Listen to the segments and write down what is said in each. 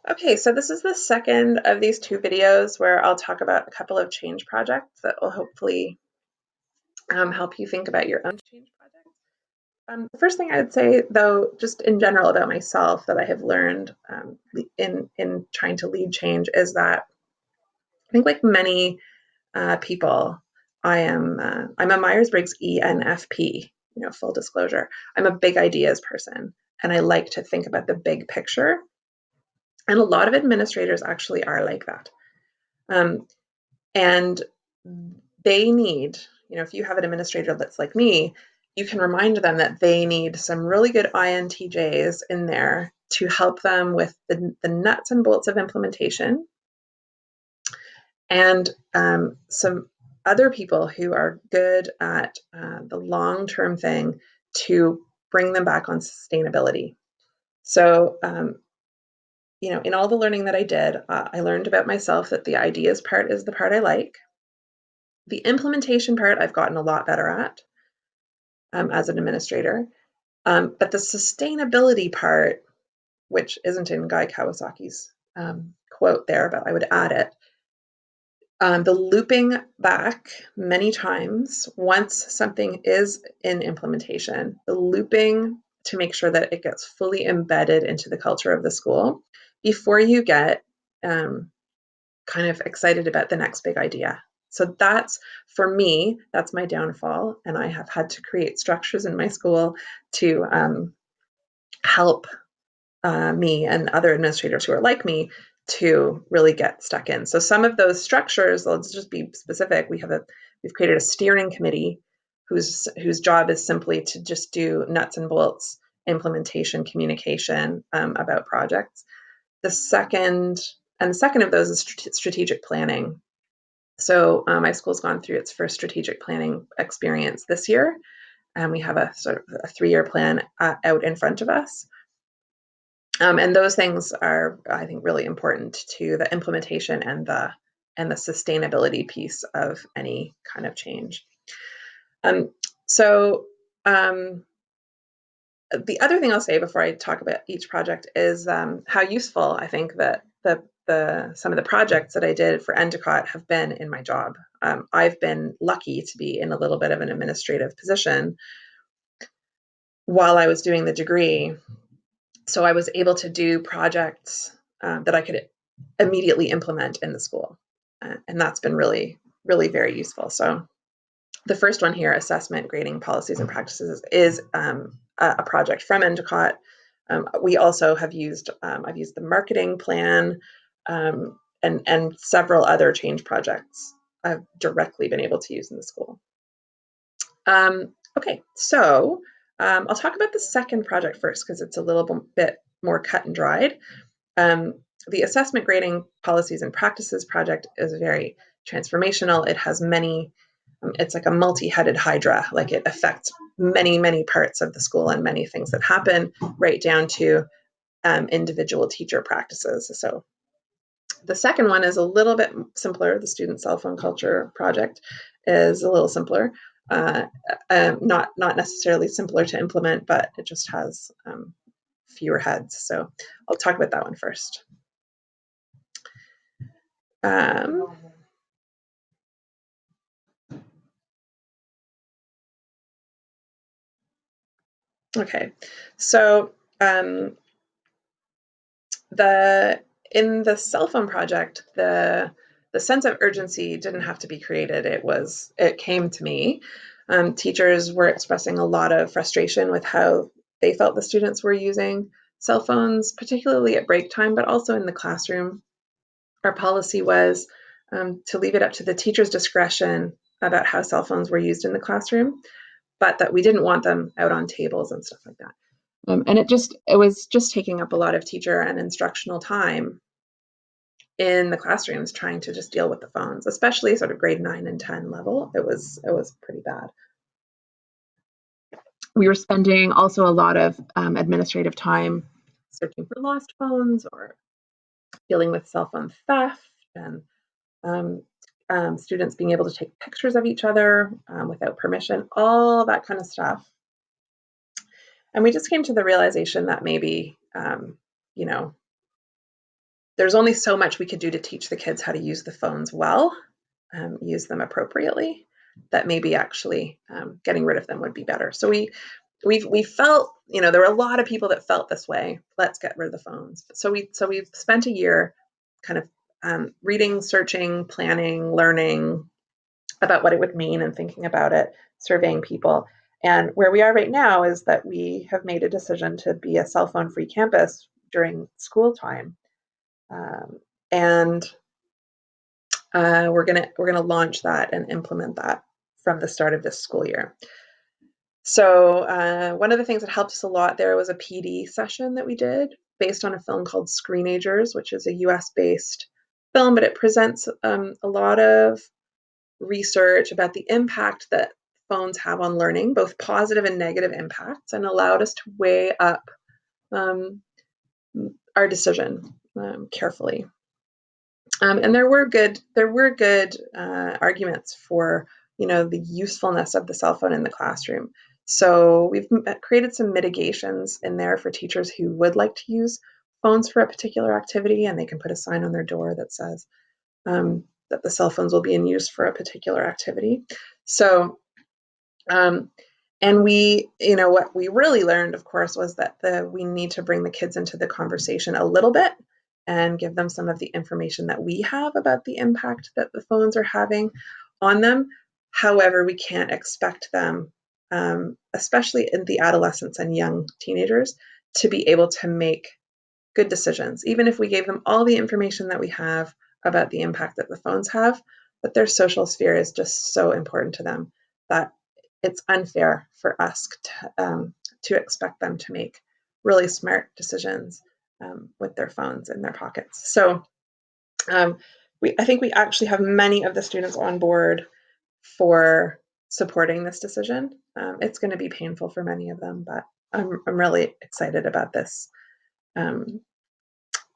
Okay, so this is the second of these two videos where I'll talk about a couple of change projects that will hopefully help you think about your own change projects. The first thing I would say, though, just in general about myself that I have learned in trying to lead change is that I think, like many people, I'm a Myers-Briggs ENFP. Full disclosure, I'm a big ideas person, and I like to think about the big picture. And a lot of administrators actually are like that. Um, and they need, if you have an administrator that's like me, you can remind them that they need some really good INTJs in there to help them with the nuts and bolts of implementation, and some other people who are good at the long-term thing to bring them back on sustainability. So, in all the learning that I did, I learned about myself that the ideas part is the part I like. The implementation part I've gotten a lot better at as an administrator. But the sustainability part, which isn't in Guy Kawasaki's quote there, but I would add it. The looping back many times once something is in implementation, the looping to make sure that it gets fully embedded into the culture of the school before you get kind of excited about the next big idea. So for me, that's my downfall. And I have had to create structures in my school to help me and other administrators who are like me to really get stuck in. So some of those structures, let's just be specific. We've created a steering committee whose job is simply to just do nuts and bolts implementation communication about projects. The second of those is strategic planning. So my school's gone through its first strategic planning experience this year, and we have a sort of a 3-year plan out in front of us. And those things are, I think, really important to the implementation and the sustainability piece of any kind of change. So the other thing I'll say before I talk about each project is how useful I think that some of the projects that I did for Endicott have been in my job. I've been lucky to be in a little bit of an administrative position while I was doing the degree. So I was able to do projects that I could immediately implement in the school. And that's been really, really very useful. So the first one here, assessment, grading, policies, and practices, is a project from Endicott. We also have used, I've used the marketing plan and several other change projects I've directly been able to use in the school. Okay, so I'll talk about the second project first because it's a little bit more cut and dried. The assessment, grading, policies, and practices project is very transformational. It has many, it's like a multi-headed hydra, like it affects many, many parts of the school and many things that happen, right down to individual teacher practices. So the second one is a little bit simpler. The student cell phone culture project is a little simpler. Not necessarily simpler to implement, but it just has fewer heads. So I'll talk about that one first. Okay, so in the cell phone project, the sense of urgency didn't have to be created. It came to me. Teachers were expressing a lot of frustration with how they felt the students were using cell phones, particularly at break time, but also in the classroom. Our policy was to leave it up to the teacher's discretion about how cell phones were used in the classroom, but that we didn't want them out on tables and stuff like that. And it was just taking up a lot of teacher and instructional time in the classrooms trying to just deal with the phones, especially sort of grade 9 and 10 level. It was pretty bad. We were spending also a lot of administrative time searching for lost phones or dealing with cell phone theft and students being able to take pictures of each other without permission, all that kind of stuff. And we just came to the realization that maybe, there's only so much we could do to teach the kids how to use the phones well, use them appropriately, that maybe actually getting rid of them would be better. So we felt, there were a lot of people that felt this way. Let's get rid of the phones. So we've spent a year kind of reading, searching, planning, learning about what it would mean and thinking about it, surveying people. And where we are right now is that we have made a decision to be a cell phone free campus during school time. And we're gonna launch that and implement that from the start of this school year. So one of the things that helped us a lot there was a PD session that we did based on a film called Screenagers, which is a US-based film, but it presents a lot of research about the impact that phones have on learning, both positive and negative impacts, and allowed us to weigh up our decision carefully. And there were good arguments for the usefulness of the cell phone in the classroom. So we've created some mitigations in there for teachers who would like to use phones for a particular activity, and they can put a sign on their door that says that the cell phones will be in use for a particular activity. So, and what we really learned, of course, was that we need to bring the kids into the conversation a little bit and give them some of the information that we have about the impact that the phones are having on them. However, we can't expect them, especially in the adolescents and young teenagers, to be able to make good decisions, even if we gave them all the information that we have about the impact that the phones have. But their social sphere is just so important to them that it's unfair for us to expect them to make really smart decisions with their phones in their pockets. So I think we actually have many of the students on board for supporting this decision. It's going to be painful for many of them, but I'm really excited about this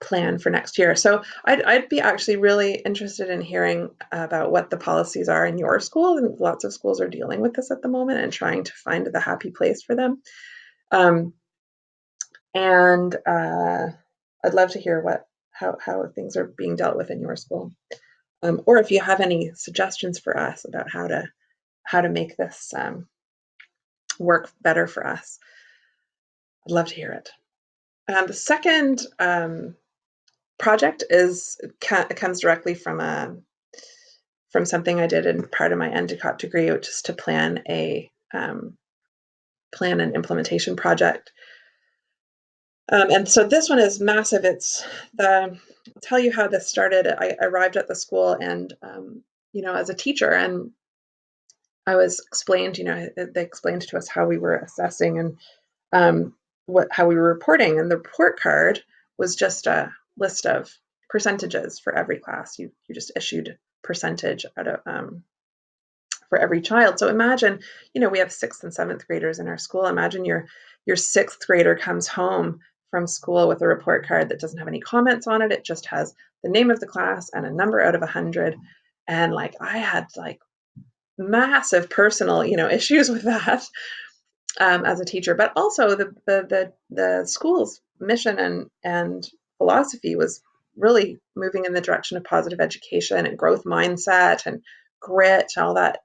plan for next year. So I'd be actually really interested in hearing about what the policies are in your school. And lots of schools are dealing with this at the moment and trying to find the happy place for them. And I'd love to hear how things are being dealt with in your school. Or if you have any suggestions for us about how to make this work better for us, I'd love to hear it. The second project comes directly from something I did in part of my Endicott degree, which is to plan an implementation project. And so this one is massive. I'll tell you how this started. I arrived at the school and, as a teacher, and I was explained, they explained to us how we were assessing and how we were reporting. And the report card was just a list of percentages for every class. You just issued percentage out of for every child. So imagine, we have 6th and 7th graders in our school. Imagine your 6th grader comes home from school with a report card that doesn't have any comments on it. It just has the name of the class and a number out of 100. And I had massive personal, issues with that as a teacher, but also the school's mission and philosophy was really moving in the direction of positive education and growth mindset and grit, all that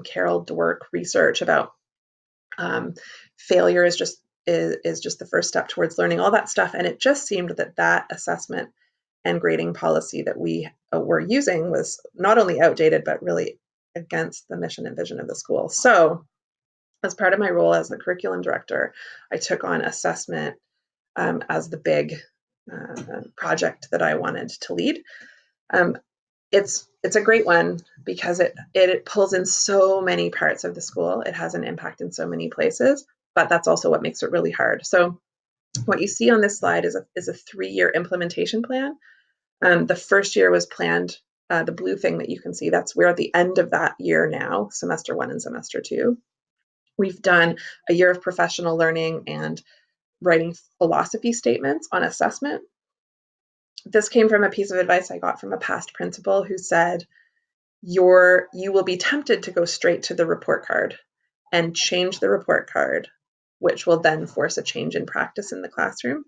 Carol Dweck research about failure is just the first step towards learning, all that stuff. And it just seemed that assessment and grading policy that we were using was not only outdated, but really against the mission and vision of the school. So as part of my role as the curriculum director, I took on assessment as the big project that I wanted to lead. It's a great one because it pulls in so many parts of the school. It has an impact in so many places, but that's also what makes it really hard. So what you see on this slide is a 3-year implementation plan. The first year was planned, the blue thing that you can see, we're at the end of that year now, semester 1 and semester 2. We've done a year of professional learning and writing philosophy statements on assessment. This came from a piece of advice I got from a past principal who said, you will be tempted to go straight to the report card and change the report card, which will then force a change in practice in the classroom.